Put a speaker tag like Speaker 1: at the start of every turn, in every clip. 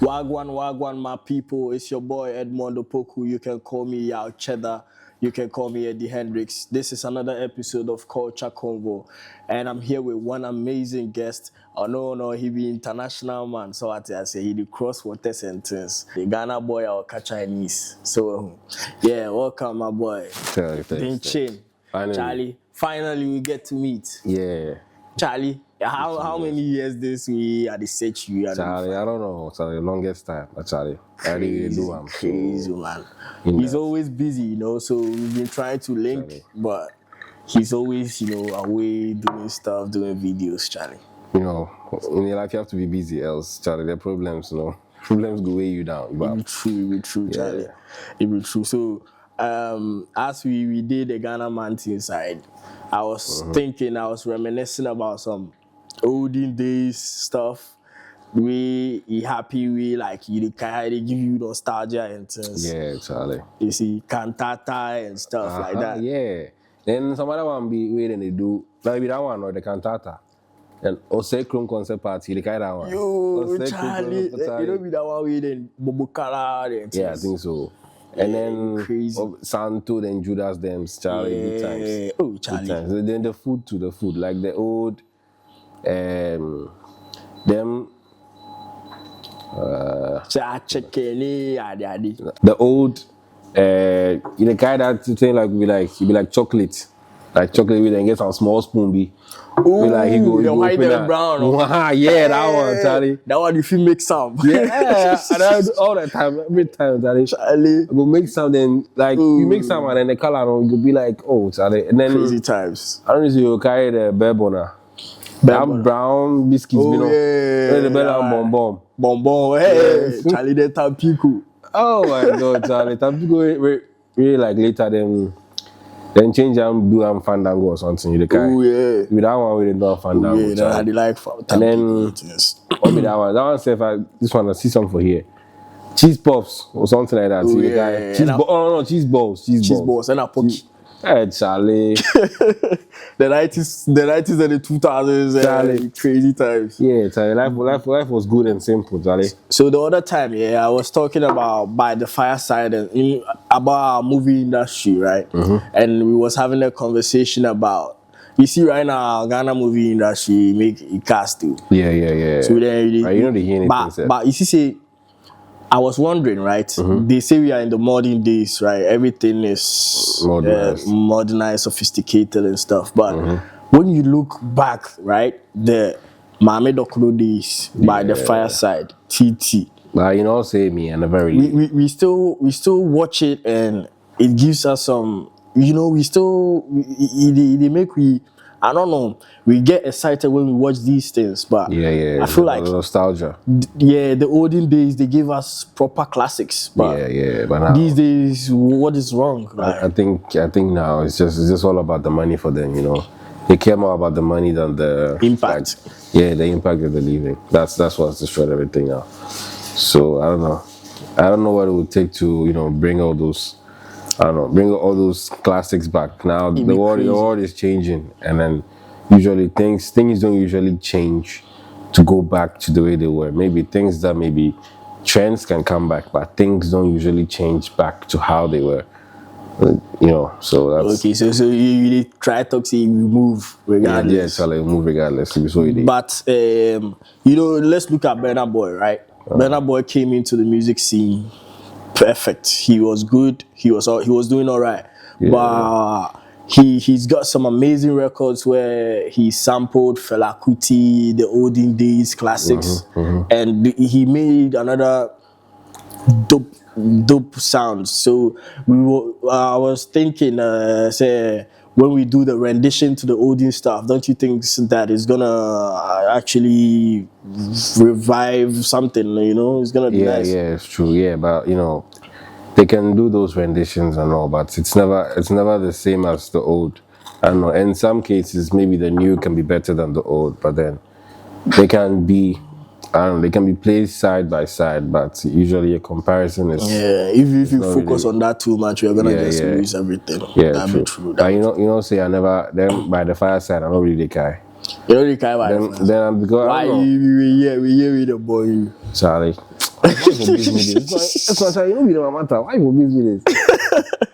Speaker 1: Wagwan, my people. It's your boy Edmondo Poku. You can call me Yao Cheddar. You can call me Eddie Hendricks. This is another episode of Culture Convo, and I'm here with one amazing guest. Oh no, he be international man. So I say he do cross water sentence. The Ghana boy or Chinese. So yeah, welcome my boy.
Speaker 2: Thanks.
Speaker 1: Charlie. Finally we get to meet.
Speaker 2: Yeah.
Speaker 1: Charlie, how many years this we at the search you?
Speaker 2: Charlie, I don't know. It's the longest time. Charlie, I really do. I'm
Speaker 1: crazy, man. He's always busy, so we've been trying to link, Charlie. But he's always, away doing stuff, doing videos, Charlie.
Speaker 2: In your life you have to be busy, else, Charlie, there are problems, Problems go weigh you down.
Speaker 1: But it be true, Charlie. Yeah. It be true. So, as we did the Ghana Mountain side, I was thinking, I was reminiscing about some olden days stuff. We happy, they give you nostalgia and things.
Speaker 2: Yeah, Charlie.
Speaker 1: You see, cantata and stuff like that.
Speaker 2: Yeah. Then some other one be waiting they do, maybe that one or the cantata. And Osei Krum concert party, the kind of one.
Speaker 1: Yo, Charlie, you know be that one waiting, Bobokara and things.
Speaker 2: Yeah, I think so. And then Santo, then Judas, them, Charlie, good times.
Speaker 1: Oh, Charlie.
Speaker 2: Good times. Then the food, like the old, them. The old, the kind that thing like be like chocolate. Like chocolate, we then get some small spoon be.
Speaker 1: Ooh, be like, he go white and brown.
Speaker 2: Wow, yeah, that one, Charlie.
Speaker 1: That one if you make some.
Speaker 2: Yeah, and I do all the time, every time, Charlie. I go make some, then like you make some, and then the color on go be like, oh, Charlie. And then
Speaker 1: crazy times.
Speaker 2: I don't know if you carry the bourbon. That brown biscuits,
Speaker 1: the
Speaker 2: bell
Speaker 1: bonbon. Hey, yeah. Charlie, the Tampico.
Speaker 2: Oh my God, Charlie, Tampico really like later then change and do Fandango or something.
Speaker 1: Oh yeah.
Speaker 2: With that one, we didn't do Fandango.
Speaker 1: Yeah, that they like
Speaker 2: and then what be that one? That one said, this one I see some for here. Cheese puffs or something like that.
Speaker 1: Oh, yeah.
Speaker 2: Cheese balls.
Speaker 1: Cheese balls and a pocky.
Speaker 2: Hey, Charlie.
Speaker 1: the 90s and the 2000s, Charlie. Crazy times.
Speaker 2: Yeah, Charlie. Life was good and simple, Charlie.
Speaker 1: So the other time, I was talking about By the Fireside and about our movie industry, right? And we was having a conversation about, you see right now, Ghana movie industry make it cast too.
Speaker 2: Yeah.
Speaker 1: So then
Speaker 2: you know they hear anything.
Speaker 1: But you see, I was wondering, right? They say we are in the modern days, right? Everything is modernized, sophisticated and stuff. But when you look back, right, the Mame Dokuro days, By the Fireside, TT.
Speaker 2: But say me, and a very
Speaker 1: we still watch it, and it gives us some. They make I don't know. We get excited when we watch these things, but I feel like
Speaker 2: nostalgia.
Speaker 1: The olden days they gave us proper classics, but
Speaker 2: But now,
Speaker 1: these days, what is wrong?
Speaker 2: I think now it's just all about the money for them. They care more about the money than the
Speaker 1: impact.
Speaker 2: The impact that they're leaving. That's what's destroyed everything now. So I don't know what it would take to bring all those. Bring all those classics back. Now the world is changing, and then usually things don't usually change to go back to the way they were. Maybe things that trends can come back, but things don't usually change back to how they were. So that's
Speaker 1: okay. So you try to see we move regardless.
Speaker 2: Yeah, Charlie, move regardless. So you did.
Speaker 1: But let's look at Burna Boy, right? Burna Boy came into the music scene. Perfect. He was good. He was doing all right. But he's got some amazing records where he sampled Fela Kuti, the olden days classics, and he made another dope sound. So I was thinking, say, when we do the rendition to the olden stuff, don't you think that is gonna actually revive something? It's gonna be nice.
Speaker 2: Yeah, it's true. Yeah, but they can do those renditions and all, but it's never the same as the old. I don't know. In some cases, maybe the new can be better than the old, but then they can be. They can be played side by side, but usually a comparison is.
Speaker 1: Yeah, if you focus on that too much, you're gonna just lose everything.
Speaker 2: Yeah, that's true. But say I never. Then By the Fireside, I'm not really the guy.
Speaker 1: You know the guy.
Speaker 2: Then because
Speaker 1: why we here with the boy.
Speaker 2: Charlie, Why you forgive me this? That's why you don't be the matter. Why you forgive me this?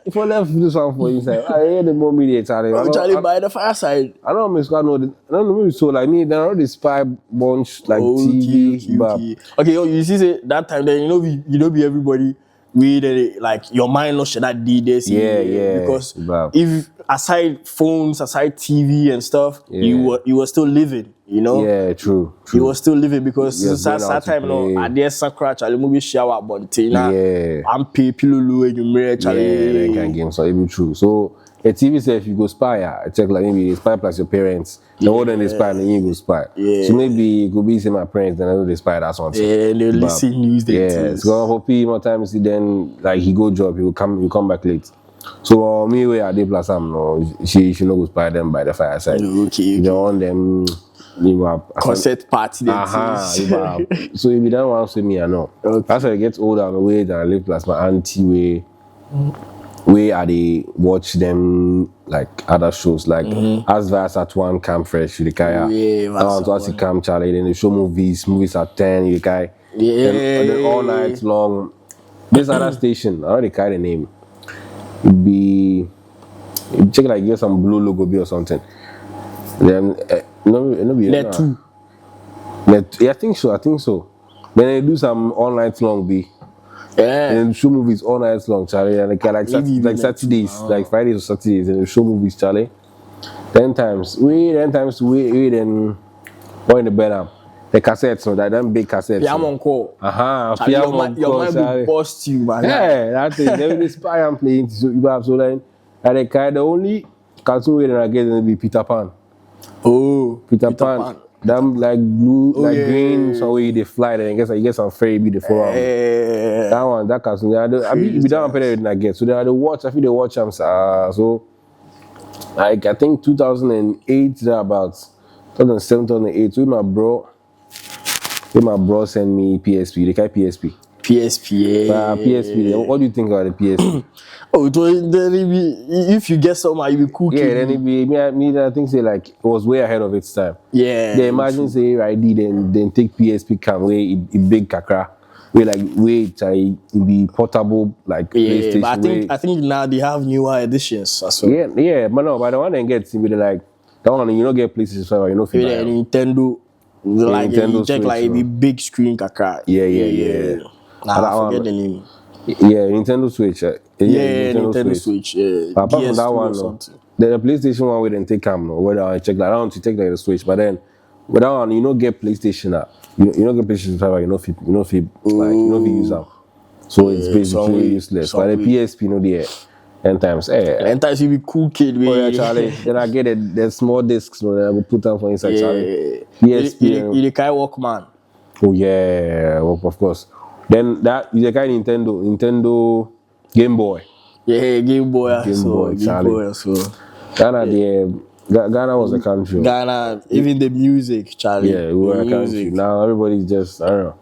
Speaker 2: If I left this one for inside, I hear the more media Charlie.
Speaker 1: Oh, Charlie, by the fireside.
Speaker 2: I don't miss God know. I don't know so like me. They already spy bunch like TV, but
Speaker 1: Okay, oh, you see, say, that time then you know be everybody. We like your mind not share that did this.
Speaker 2: Yeah.
Speaker 1: Because
Speaker 2: Bab.
Speaker 1: if aside phones, aside TV and stuff, you were still living. You know.
Speaker 2: Yeah, true.
Speaker 1: You were still living because
Speaker 2: You're
Speaker 1: since
Speaker 2: going out
Speaker 1: that
Speaker 2: to
Speaker 1: time, no,
Speaker 2: play.
Speaker 1: I did Sakura, Charlie, movie shower, Bontina,
Speaker 2: Yeah.
Speaker 1: I'm pay Pilulu, and you marry
Speaker 2: Yeah,
Speaker 1: Charlie.
Speaker 2: that kind of game. So it be true. So a TV say if you go spy, I check like maybe they spy plus your parents. The older than they spy, then you go spy.
Speaker 1: Yeah.
Speaker 2: So maybe it could be say my parents, then I know they spy. That's one thing.
Speaker 1: Yeah, they
Speaker 2: But,
Speaker 1: listen news.
Speaker 2: Yeah. So for P more times then like he go job, he will come back late. So me where I did plus some no, she no go spy them by the fireside.
Speaker 1: Okay.
Speaker 2: You don't want them. You have
Speaker 1: Concert party.
Speaker 2: So if you don't want to see me, I know.
Speaker 1: Okay.
Speaker 2: As I get older, I'm away and I live plus my auntie where are they watch them like other shows like As Vast at one Camp Fresh, you kaya.
Speaker 1: Yeah,
Speaker 2: I want to see Camp Charlie, then they show movies at 10, you kaya.
Speaker 1: Yeah.
Speaker 2: Then all night long. This other station, I already carry the name. It'd be check like get some blue logo be or something. Then no be
Speaker 1: Net 2.
Speaker 2: Yeah, I think so. Then they do some all night long be.
Speaker 1: Yeah.
Speaker 2: And then show movies all night long, Charlie. And like Saturdays, like Fridays or Saturdays, and they show movies, Charlie. 10 times. We then what in the bed the cassettes, no, that them big cassettes.
Speaker 1: Piamon call. Your mind will bust you, man.
Speaker 2: Yeah, that thing. They will spy and playing. So you have so then the kind the only cartoon way that I get will be Peter Pan.
Speaker 1: Oh,
Speaker 2: Peter Pan. Them like blue, green,
Speaker 1: yeah.
Speaker 2: so way they fly. Then I guess you get some fairy beautiful. That one, that cartoon. I be down pay it again. So they watch. I feel they watch them. So like I think 2008 about 2007, 2008. With my bro send me PSP. They call PSP.
Speaker 1: PSP.
Speaker 2: PSP. What do you think about the PSP?
Speaker 1: Oh, if you get some, you be cooking.
Speaker 2: Yeah, then it be me. I think say like it was way ahead of its time.
Speaker 1: Yeah.
Speaker 2: They imagine say right then take PSP cam where it big kakra. Where like it be portable like PlayStation.
Speaker 1: But I think now they have newer editions as well.
Speaker 2: Yeah, but no, but the one that gets it be like that one you don't get PlayStation 5, you know feel like
Speaker 1: Nintendo. Like
Speaker 2: Nintendo
Speaker 1: you check
Speaker 2: Switch,
Speaker 1: like the big screen kakra.
Speaker 2: Yeah.
Speaker 1: Nah, I forget the name.
Speaker 2: Yeah, Nintendo Switch.
Speaker 1: Nintendo Switch.
Speaker 2: But apart from that one, no, the PlayStation one we didn't take cam no. Whether I check like I don't want to take like the Switch, but then with that one you don't get PlayStation app. You don't get PlayStation 5, you know if you use them. So it's basically useless. But the PSP no there. 10 times.
Speaker 1: And times you be cool kid.
Speaker 2: Oh yeah, Charlie. Then I get the small discs, no, then I will put them for inside, Charlie.
Speaker 1: PSP. You kind Walkman.
Speaker 2: Oh yeah, of course. Then that you kind Nintendo Game Boy.
Speaker 1: Yeah, Game Boy. Charlie.
Speaker 2: Ghana was a country.
Speaker 1: Ghana, even the music, Charlie.
Speaker 2: Yeah, we were a country. Now everybody's just I don't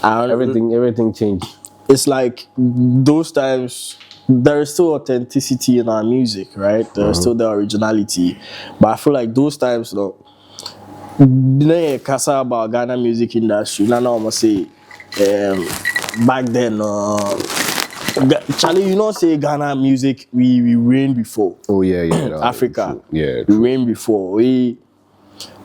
Speaker 2: know. Everything changed.
Speaker 1: It's like those times. There is still authenticity in our music, right? There's still the originality, but I feel like those times, though, kasa about Ghana music industry. Now I'm gonna say, back then, Charlie, you know, say Ghana music, we reigned before.
Speaker 2: Oh yeah,
Speaker 1: Africa,
Speaker 2: yeah,
Speaker 1: we reigned before. We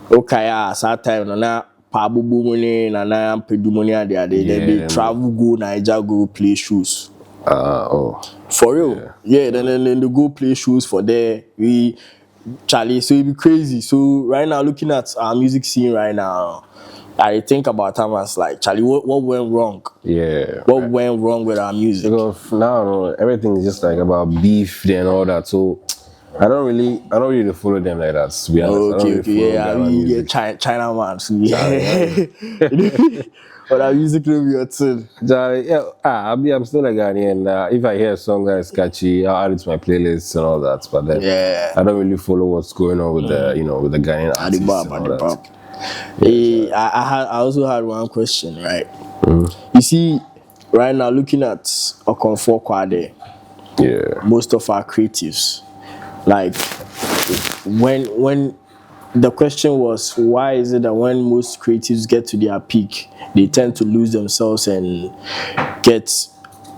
Speaker 1: that time na Pabu Bumuni na Pedumoni they travel go Niger go play shows. For real, yeah. Then they go play shows for there. Charlie, so it be crazy. So right now, looking at our music scene right now, I think about time as like Charlie, what went wrong?
Speaker 2: Yeah,
Speaker 1: what went wrong with our music?
Speaker 2: Because now everything is just like about beef and all that. So I don't really follow them like that. To be honest,
Speaker 1: China man. So yeah. But our music will be your tune.
Speaker 2: I'm still a Ghanaian. If I hear a song that is catchy, I'll add it to my playlists and all that. But then I don't really follow what's going on with the Ghanaian artists.
Speaker 1: I also had one question, right? You see, right now looking at Okonfo Kwade,
Speaker 2: yeah,
Speaker 1: most of our creatives, like when the question was, why is it that when most creatives get to their peak, they tend to lose themselves and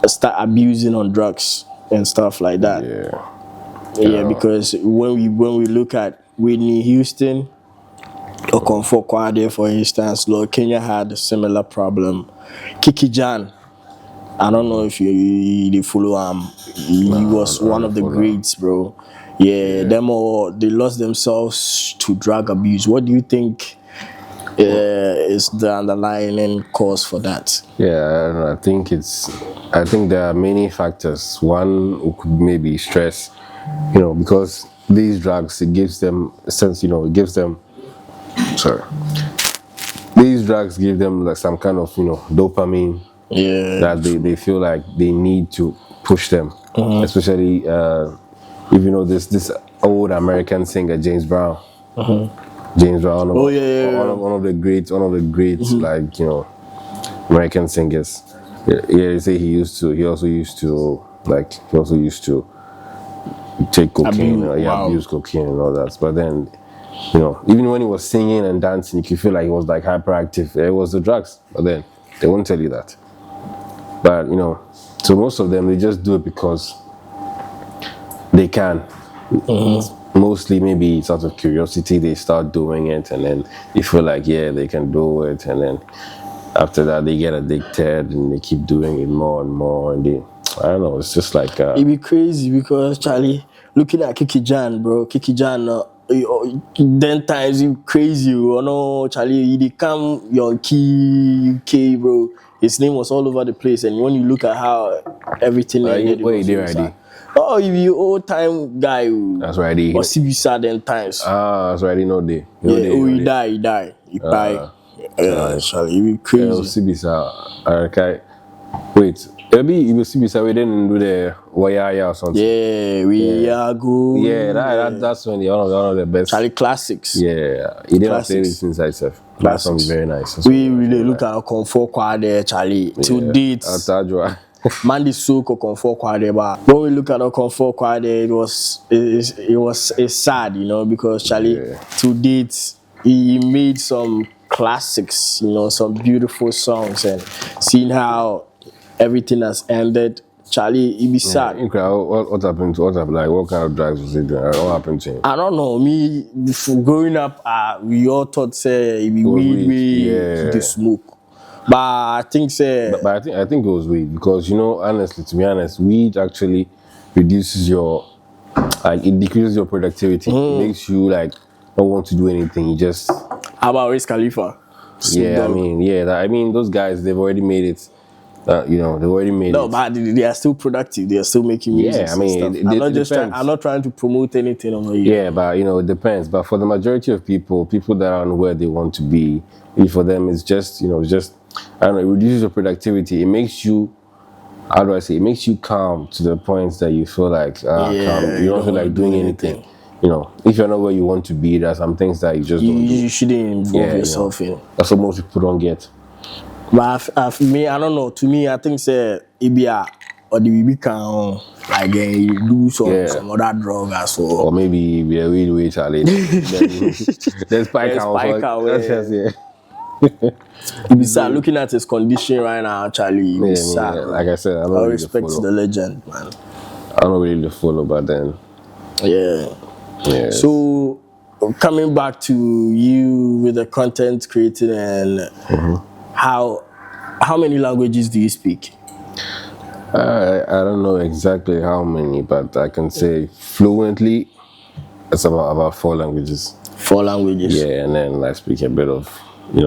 Speaker 1: start abusing on drugs and stuff like that? Yeah, because when we look at Whitney Houston, Okonfo Kwade, for instance, Lord Kenya had a similar problem. Kiki Jan, I don't know if you follow he was one of the greats, bro. Yeah, them all, they lost themselves to drug abuse. What do you think is the underlying cause for that?
Speaker 2: Yeah, I think there are many factors. One could maybe stress, because these drugs, it gives them a sense, these drugs give them like some kind of, dopamine that they feel like they need to push them, especially if you know this old American singer James Brown. James Brown, one of the greats, like American singers. Yeah, they say he also used to take cocaine, abuse cocaine and all that. But then, even when he was singing and dancing, you could feel like he was like hyperactive. It was the drugs, but then they won't tell you that. But so most of them, they just do it because they can. Mostly maybe it's out of curiosity, they start doing it, and then they feel like they can do it, and then after that they get addicted and they keep doing it more and more, and I don't know, it's just like
Speaker 1: it be crazy because Charlie, looking at Kiki Jan, bro, then times you crazy, no, Charlie, he come your key UK, bro. His name was all over the place, and when you look at how everything ended, oh, you old time guy.
Speaker 2: That's right.
Speaker 1: Or see you sad then times.
Speaker 2: That's right. No day.
Speaker 1: He died. He died. Charlie, you be crazy.
Speaker 2: Okay. Wait. Maybe you will see we didn't do the Wayaya or something.
Speaker 1: Yeah, we are good.
Speaker 2: Yeah, that's one of the best.
Speaker 1: Charlie classics.
Speaker 2: Yeah, he didn't play this inside self. That song is very nice.
Speaker 1: We really look at Okonfo Kwade, Charlie. To date. Mandy Soko Okonfo Kwade, but when we look at Okonfo Kwade, it's sad, because Charlie, to date, he made some classics, some beautiful songs, and seeing how everything has ended, Charlie, it be sad.
Speaker 2: What happened? What kind of drugs was he doing? What happened to him?
Speaker 1: I don't know. Me, before growing up, we all thought say it be weed, the smoke. But I think
Speaker 2: But I think it was weed because honestly, to be honest, weed actually reduces it decreases your productivity. It makes you not want to do anything. You just.
Speaker 1: How about Wiz Khalifa?
Speaker 2: Yeah, I mean, those guys, they've already made it. They've already made it.
Speaker 1: No, but they are still productive. They are still making music.
Speaker 2: Yeah, I mean,
Speaker 1: I'm not trying to promote anything over here.
Speaker 2: Yeah, but it depends. But for the majority of people that are where they want to be, for them, it's just, I don't know, it reduces your productivity. It makes you, how do I say, it makes you calm to the point that you feel like calm. You don't feel like doing anything. If you're not where you want to be, there's some things that you just don't do.
Speaker 1: You shouldn't involve yourself in.
Speaker 2: That's what most people don't get.
Speaker 1: But I don't know. To me, I think Ibia or the BB can do some other drug as well.
Speaker 2: Or maybe be a weed Charlie. There's Spike out.
Speaker 1: Be sad looking at his condition right now, Charlie.
Speaker 2: Like I said, I
Speaker 1: respect the legend, man.
Speaker 2: I'm not really the follow, but then.
Speaker 1: Yeah. So coming back to you with the content creating and how many languages do you speak?
Speaker 2: I don't know exactly how many, but I can say fluently it's about 4 languages.
Speaker 1: 4 languages?
Speaker 2: Yeah, and then I speak a bit of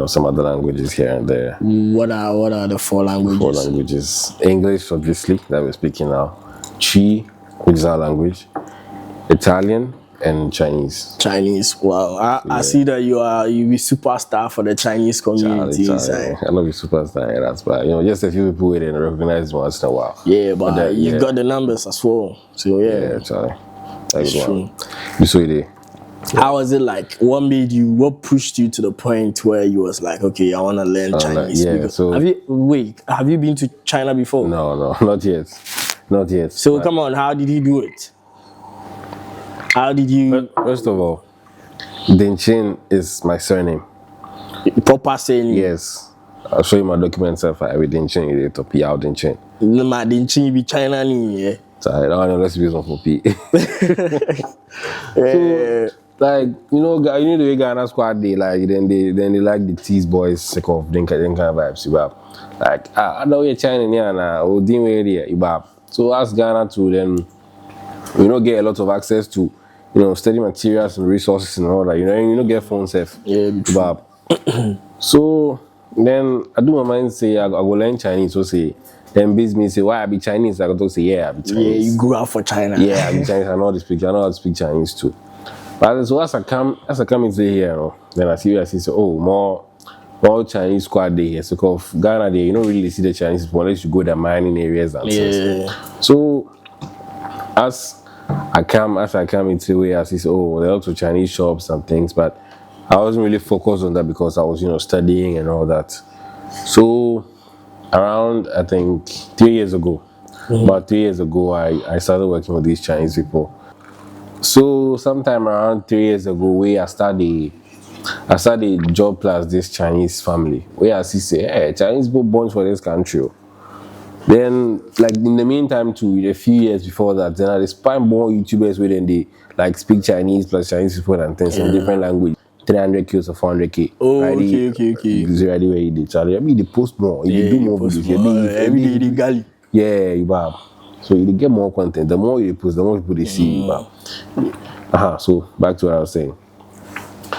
Speaker 2: some other languages here and there.
Speaker 1: What are the 4 languages?
Speaker 2: 4 languages. English, obviously, that we're speaking now. Chi, which is our language. Italian and Chinese.
Speaker 1: Wow. I see that you be superstar for the Chinese community.
Speaker 2: Charlie. I love you superstar, that's but just a few people waiting to recognize once in a while.
Speaker 1: Yeah, but you got the numbers as well. So
Speaker 2: yeah, Charlie.
Speaker 1: That's true.
Speaker 2: You saw it.
Speaker 1: How was it like? What pushed you to the point where you was like, okay, I want to learn Chinese? Have you been to China before?
Speaker 2: No, not yet.
Speaker 1: So come on, how did you do it? How did you?
Speaker 2: First of all, Dinchin is my surname.
Speaker 1: Proper saying.
Speaker 2: Yes. I'll show you my documents if I with Dinchin, you to P out Dinchin.
Speaker 1: No, ma Dinchin be China ni. Yeah.
Speaker 2: So I don't know, let's use one for P.
Speaker 1: Yeah.
Speaker 2: Like, you know the way Ghana squad they like then they like the tease boys sick of them kind of vibes, you bab. Like I know you're China here now, or deal with it, you bab. So ask Ghana to then get a lot of access to study materials and resources and all that. You don't get phone safe.
Speaker 1: Yeah, be true.
Speaker 2: Bab. So then I do my mind say I go learn Chinese. So say then biz me say why I be Chinese. I go to say yeah I be Chinese.
Speaker 1: Yeah, you grew up for China.
Speaker 2: Yeah, I be Chinese. I know how to speak Chinese too. But so as I come into here, then I see say more Chinese squad day here. So cause Ghana there, you don't really see the Chinese people unless you go to mining areas and things. So as I come into where I see there are lots of Chinese shops and things, but I wasn't really focused on that because I was studying and all that. So around I think 3 years ago, about 3 years ago, I started working with these Chinese people. So sometime around 3 years ago, where I started job plus this Chinese family. Where I say, hey, Chinese people born for this country. Then, like in the meantime, too, a few years before that, then I spy more YouTubers where they like speak Chinese plus Chinese people and things in different language. 300K or 400K.
Speaker 1: Oh,
Speaker 2: okay. It's already where you did, Charlie. I mean, they post more. You do more videos.
Speaker 1: Every day they galley.
Speaker 2: Yeah, you bab. So you get more content. The more you post, the more people they see you bab. So back to what I was saying.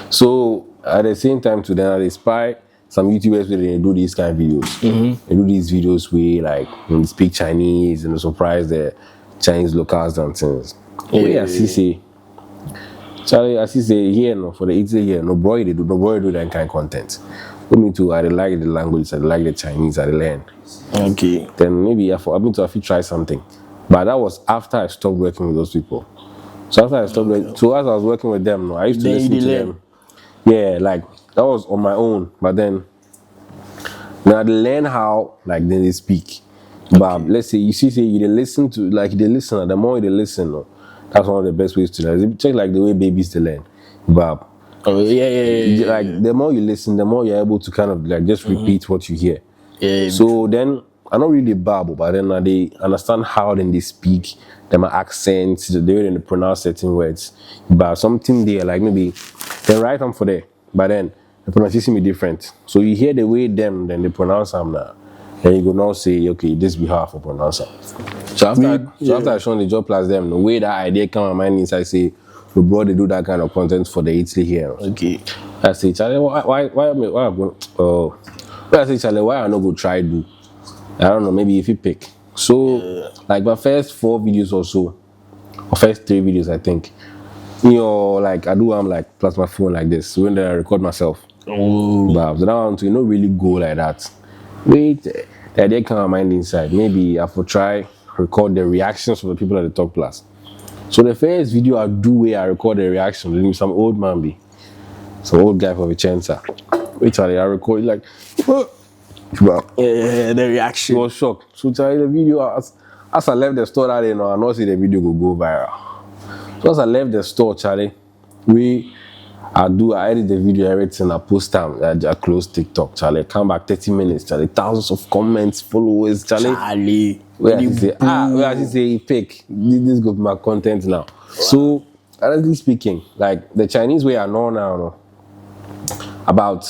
Speaker 2: So at the same time, to then I spy some YouTubers where they do these kind of videos. They do these videos where like they speak Chinese and they surprise the Chinese locals and things. Yeah, I see. Charlie, I see here no for the Italy here, no boy they do that kind of content. For me too, I like the language, I like the Chinese, I learn.
Speaker 1: Okay.
Speaker 2: Then maybe I feel try something. But that was after I stopped working with those people. So after I stopped so as I was working with them, I used to listen to them. Yeah, like that was on my own. But then I learn how like then they speak. But let's say you listen to like the listener, the more you listen, that's one of the best ways to learn. Check like the way babies to learn. But
Speaker 1: yeah.
Speaker 2: Like the more you listen, the more you're able to kind of like just repeat what you hear.
Speaker 1: Yeah.
Speaker 2: So then I'm not really babble, but then they understand how then they speak, them accents, the way they pronounce certain words. But something there, like maybe they write them for there, but then the pronunciation be different. So you hear the way then they pronounce them now. Then you go now say, okay, this be how I pronounce them. So after I show the job plus them, the way that idea come to my mind is I say, we brought they do that kind of content for the Italy here.
Speaker 1: Okay.
Speaker 2: I say, Charlie, why I'm going? I say, Charlie, why I not go try do? I don't know, maybe if you pick. So, like my first 4 videos or so, or first 3 videos, I think. Like I do, I'm like plus my phone like this when I record myself.
Speaker 1: Oh.
Speaker 2: But then I want to really go like that. Wait, the idea come to mind inside. Maybe I will try record the reactions of the people at the talk class. So the first video I do where I record the reaction, then some old man be, some old guy from Vicenza. Which I record like,
Speaker 1: yeah, the reaction.
Speaker 2: He was shocked. So Charlie, the video as I left the store that day, I know see the video go viral. So as I left the store, Charlie, I edit the video, everything, I post them, I close TikTok, Charlie. Come back 30 minutes, Charlie. Thousands of comments, followers, Charlie. Where I say, pick, this go be my content now. Wow. So, honestly speaking, like the Chinese way I know now, about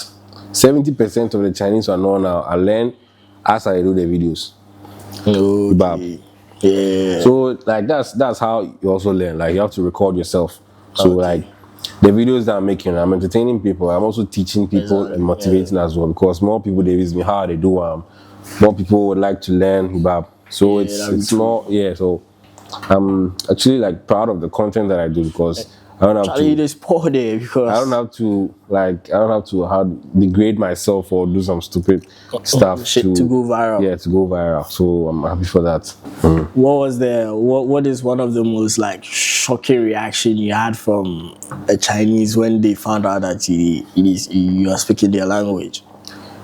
Speaker 2: 70% of the Chinese I know now, I learn as I do the videos.
Speaker 1: Okay. Yeah.
Speaker 2: So, like that's how you also learn. Like you have to record yourself. So, like the videos that I'm making, I'm entertaining people. I'm also teaching people and motivating as well because more people they ask me how they do. More people would like to learn. So it's more So I'm actually like proud of the content that I do because I don't have to degrade myself or do some stupid stuff
Speaker 1: to go viral.
Speaker 2: Yeah, to go viral. So I'm happy for that.
Speaker 1: What is one of the most like shocking reaction you had from a Chinese when they found out that you are speaking their language?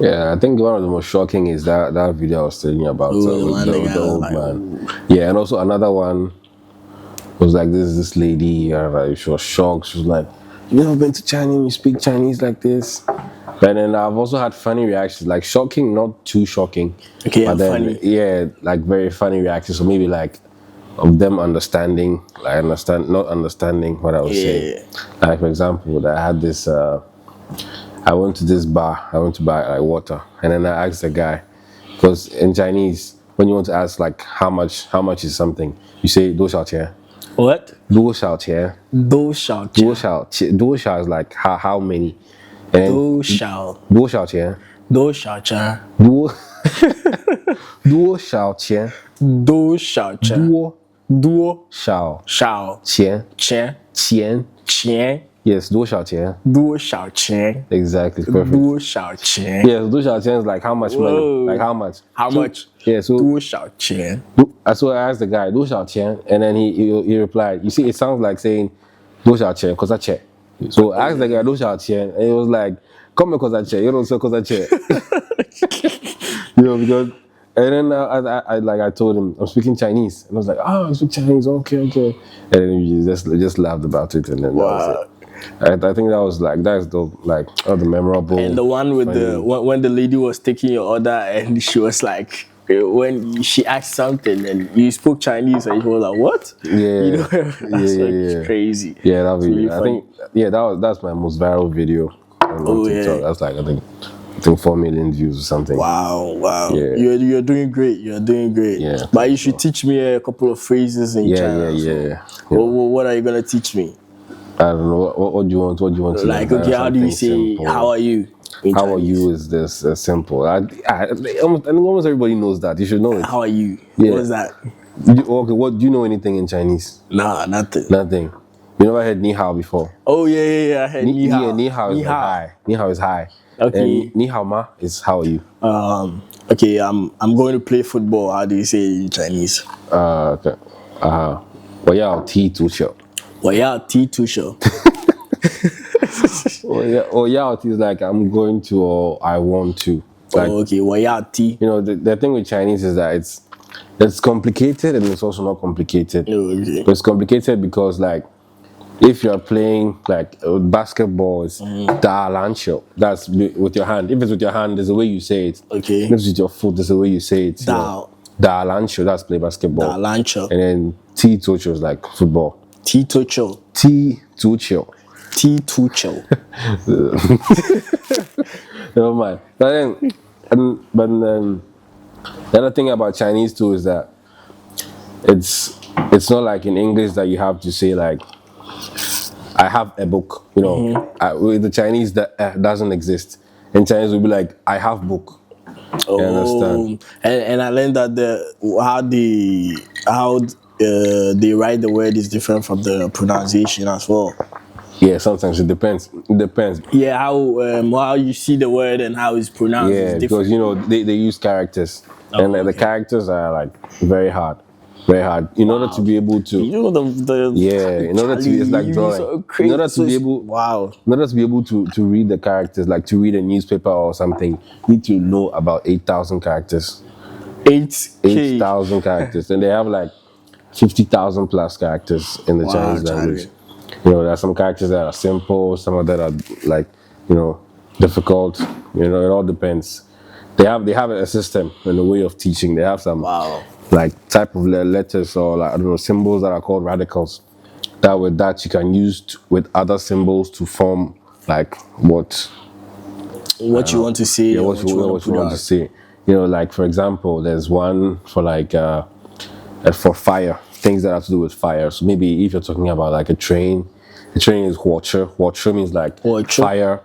Speaker 2: Yeah, I think one of the most shocking is that video I was telling you about the old man. Yeah, and also another one was like this lady, she was shocked. She was like, you never been to China, you speak Chinese like this. But then I've also had funny reactions, like shocking, not too shocking.
Speaker 1: Okay,
Speaker 2: but then,
Speaker 1: funny.
Speaker 2: yeah, like very funny reactions. So maybe like of them understanding, like not understanding what I was saying. Like for example, I had this. I went to this bar. I went to buy like water, and then I asked the guy, because in Chinese, when you want to ask like how much is something, you say 多少钱.
Speaker 1: What?
Speaker 2: 多少钱?
Speaker 1: 多少钱?
Speaker 2: 多少is like how many. And
Speaker 1: 多少?
Speaker 2: 多少钱?
Speaker 1: 多少钱?
Speaker 2: 多少钱?
Speaker 1: 多少钱?多少钱?钱
Speaker 2: Yes, 多少钱?
Speaker 1: 多少钱?
Speaker 2: Exactly, perfect.
Speaker 1: 多少钱?
Speaker 2: Yes, 多少钱 is like how much money,
Speaker 1: Whoa.
Speaker 2: like how much.
Speaker 1: How much?
Speaker 2: Yeah, so
Speaker 1: 多少钱?
Speaker 2: so I asked the guy 多少钱, and then he replied. You see, it sounds like saying 多少钱 'cause I check. So I asked the guy 多少钱, and he was like, come because I check. You don't say 'cause I check. Because. And then I told him I'm speaking Chinese, and I was like, oh, you speak Chinese, okay. And then he just laughed about it, and then that was it. I think that's the memorable.
Speaker 1: And the one with when the lady was taking your order, and she was like, when she asked something and you spoke Chinese, and you were like, what?
Speaker 2: Yeah,
Speaker 1: that's crazy.
Speaker 2: Yeah, that was.
Speaker 1: Really
Speaker 2: I think that's my most viral video on TikTok.
Speaker 1: Yeah.
Speaker 2: That's like I think 4 million views or something.
Speaker 1: Wow.
Speaker 2: Yeah.
Speaker 1: You're doing great.
Speaker 2: Yeah.
Speaker 1: But you should teach me a couple of phrases in China.
Speaker 2: Yeah.
Speaker 1: What are you gonna teach me?
Speaker 2: I don't know. What do you want? What do you want to
Speaker 1: Like,
Speaker 2: learn?
Speaker 1: okay, how do you say
Speaker 2: Simple.
Speaker 1: how are you? in
Speaker 2: How are
Speaker 1: Chinese?
Speaker 2: you is this simple. I think almost everybody knows that. You should know it.
Speaker 1: How are you?
Speaker 2: Yeah.
Speaker 1: What's that?
Speaker 2: Okay, what do you know anything in Chinese?
Speaker 1: Nah, nothing.
Speaker 2: Nothing. You never heard ni hao before?
Speaker 1: Oh yeah. I heard ni hao.
Speaker 2: Yeah, ni hao is like hi. Ni hao is hi.
Speaker 1: Okay.
Speaker 2: And ni hao ma is how are you?
Speaker 1: Okay, I'm going to play football. How do you say it in Chinese?
Speaker 2: Okay. 我要踢足球.
Speaker 1: 我要踢足球.
Speaker 2: 我要 is like I'm going to or I want to. Like,
Speaker 1: okay, 我要踢.
Speaker 2: you know, the thing with Chinese is that it's complicated and it's also not complicated.
Speaker 1: Okay.
Speaker 2: But it's complicated because like if you're playing like basketball, it's da lancho. That's with your hand. If it's with your hand, there's a way you say it.
Speaker 1: Okay.
Speaker 2: If it's with your foot, there's a way you say it.
Speaker 1: Da.
Speaker 2: Da lancho. That's play basketball.
Speaker 1: Da lancho.
Speaker 2: And then T tucho is like football.
Speaker 1: T tucho.
Speaker 2: T tucho.
Speaker 1: T tucho.
Speaker 2: Never mind. But then, the other thing about Chinese too is that it's not like in English that you have to say like I have a book. You know, with the Chinese that doesn't exist. In Chinese, we'll be like I have book. You understand?
Speaker 1: And I learned that how they write the word is different from the pronunciation as well.
Speaker 2: Yeah, sometimes it depends. It depends.
Speaker 1: Yeah, how you see the word and how it's pronounced is
Speaker 2: Yeah,
Speaker 1: different.
Speaker 2: because you know they use characters, and the characters are like very hard. In order to be able to,
Speaker 1: You know
Speaker 2: in order to it's like drawing.
Speaker 1: So
Speaker 2: In order to be able, in order to be able to read the characters, like to read a newspaper or something, you need to know about 8,000 characters. 8,000 characters, and they have like 50,000 plus characters in the Chinese language. You know, there are some characters that are simple, some of that are like, you know, difficult. You know, it all depends. They have a system and a way of teaching. They have some like type of letters or like, I don't know, symbols that are called radicals. That you can use with other symbols to form like what
Speaker 1: you want to say.
Speaker 2: Yeah, what you want to say. You know, like for example, there's one for like for fire, things that have to do with fire. So maybe if you're talking about like a train is 火车. 火车 means like fire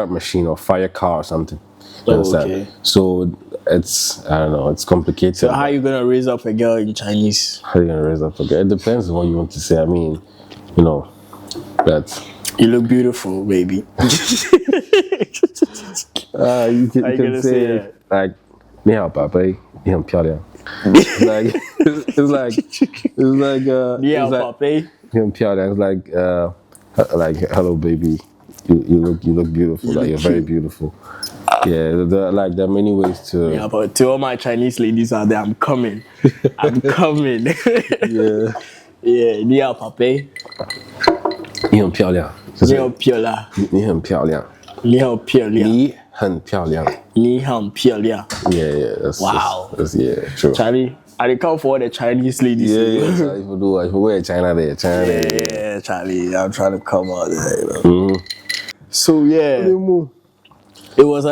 Speaker 2: machine or fire car or something. You understand?
Speaker 1: Okay.
Speaker 2: So it's, I don't know, it's complicated.
Speaker 1: So how are you gonna raise up a girl in Chinese?
Speaker 2: How are you gonna raise up a girl? It depends on what you want to say. I mean, you know, that
Speaker 1: you look beautiful, baby.
Speaker 2: You can say like 你好宝贝，你很漂亮. It's like
Speaker 1: 你好宝贝。
Speaker 2: 你很漂亮. It's like hello baby, you look beautiful. Like you're very beautiful. Yeah, there are many ways to.
Speaker 1: Yeah, but to all my Chinese ladies out there, I'm coming. I'm coming.
Speaker 2: Yeah.
Speaker 1: Yeah, 你好宝贝。
Speaker 2: 你很漂亮.
Speaker 1: 你好漂亮，
Speaker 2: 你很漂亮，
Speaker 1: 你好漂亮，
Speaker 2: 你很漂亮。
Speaker 1: 你很漂亮。
Speaker 2: Yeah, that's
Speaker 1: Wow.
Speaker 2: That's, yeah, true.
Speaker 1: Charlie, I dey come for the Chinese ladies.
Speaker 2: Yeah, Charlie, if you wear China there, China there.
Speaker 1: Yeah, Charlie, I'm trying to come out there. You know? So yeah, it was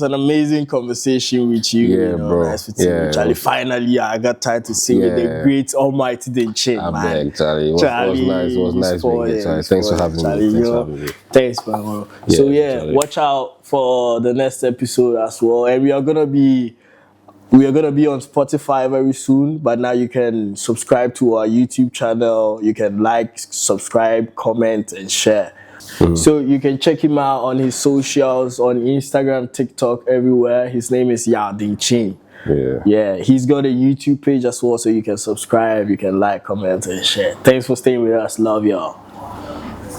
Speaker 1: an amazing conversation with you.
Speaker 2: Yeah,
Speaker 1: you know,
Speaker 2: bro.
Speaker 1: Nice meeting
Speaker 2: Yeah.
Speaker 1: you. Charlie, finally I got time to sing with the
Speaker 2: Yeah.
Speaker 1: great Almighty Den Chin,
Speaker 2: I
Speaker 1: man.
Speaker 2: beg, Charlie. It was nice. It was nice being here, Charlie. Thanks for having me. Thanks for having me.
Speaker 1: Thanks, man. So yeah,
Speaker 2: Charlie.
Speaker 1: watch out for the next episode as well. And we are gonna be on Spotify very soon, but now you can subscribe to our YouTube channel. You can like, subscribe, comment, and share. So you can check him out on his socials, on Instagram, TikTok, everywhere. His name is Yading Chin.
Speaker 2: Yeah.
Speaker 1: Yeah, he's got a YouTube page as well, so you can subscribe, you can like, comment, and share. Thanks for staying with us. Love y'all.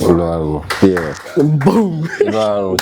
Speaker 2: No, yeah.
Speaker 1: Boom.
Speaker 2: No,